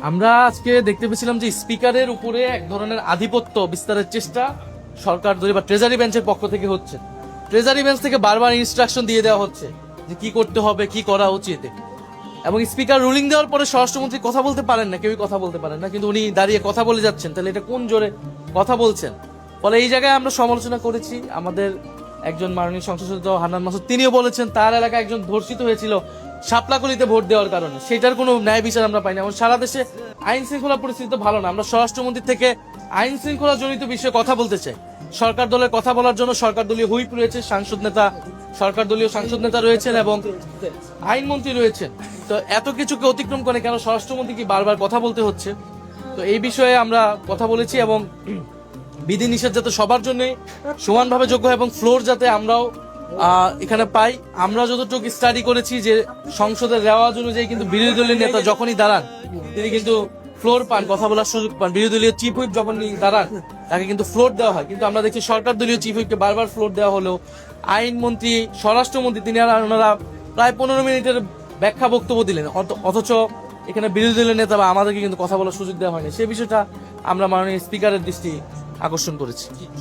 আমরা আজকে দেখতে পেয়েছিলাম যে স্পিকারের উপরে এক ধরনের আধিপত্য বিস্তারের চেষ্টা সরকার দলীয় বা ট্রেজারি বেঞ্চের পক্ষ থেকে হচ্ছে। ট্রেজারি বেঞ্চ থেকে বারবার ইনস্ট্রাকশন দিয়ে দেওয়া হচ্ছে যে কি করতে হবে, কি করা উচিত। এবং স্পিকার রুলিং দেওয়ার পরে স্বরাষ্ট্রমন্ত্রী কথা বলতে পারেন না, কেউই কথা বলতে পারেন না, কিন্তু উনি দাঁড়িয়ে কথা বলে যাচ্ছেন। তাহলে এটা কোন জোরে কথা বলছেন? ফলে এই জায়গায় আমরা সমালোচনা করেছি। আমাদের একজন মাননীয় সংসদ সদস্য হান্নান মাসুদ তিনিও বলেছেন তার এলাকায় একজন ধর্ষিত হয়েছিল শাপলাকলিতে ভোট দেওয়ার কারণে, সেটার কোনো ন্যায় বিচার আমরা পাইনি। এবং সারা দেশে আইন শৃঙ্খলা পরিস্থিতি তো ভালো না। আমরা স্বরাষ্ট্রমন্ত্রী থেকে আইন শৃঙ্খলা জনিত বিষয়ে কথা বলতে চাই। সরকার দলের কথা বলার জন্য সরকার দলীয় হুইপ রয়েছে, সরকার দলীয় সাংসদ নেতা রয়েছেন এবং আইনমন্ত্রী রয়েছেন। তো এত কিছুকে অতিক্রম করে কেন স্বরাষ্ট্রমন্ত্রীকে বারবার কথা বলতে হচ্ছে? তো এই বিষয়ে আমরা কথা বলেছি এবং বিধিনিষেধ যাতে সবার জন্য সমানভাবে যোগ্য হয় এবং ফ্লোর যাতে আমরাও এখানে পাই। আমরা যতটুকু স্টাডি করেছি যে সংসদের রেওয়াজ অনুযায়ী কিন্তু বিরোধী দলীয় নেতা যখনই দাঁড়ান তিনি কিন্তু ফ্লোর পান, কথা বলার সুযোগ পান। বিরোধী দলীয় চিফ হুইপ যখন দাঁড়ান তাকে কিন্তু ফ্লোর দেওয়া হয়, কিন্তু আমরা দেখছি সরকার দলীয় চিফ হুইপকে বারবার ফ্লোর দেওয়া হলেও আইনমন্ত্রী, স্বরাষ্ট্রমন্ত্রী তিনি আর ওনারা প্রায় 15 মিনিটের ব্যাখ্যা বক্তব্য দিলেন, অথচ এখানে বিরোধী দলীয় নেতা বা আমাদেরকে কিন্তু কথা বলার সুযোগ দেওয়া হয়নি। সেই বিষয়টা আমরা মাননীয় স্পিকারের দৃষ্টি আকর্ষণ করেছি।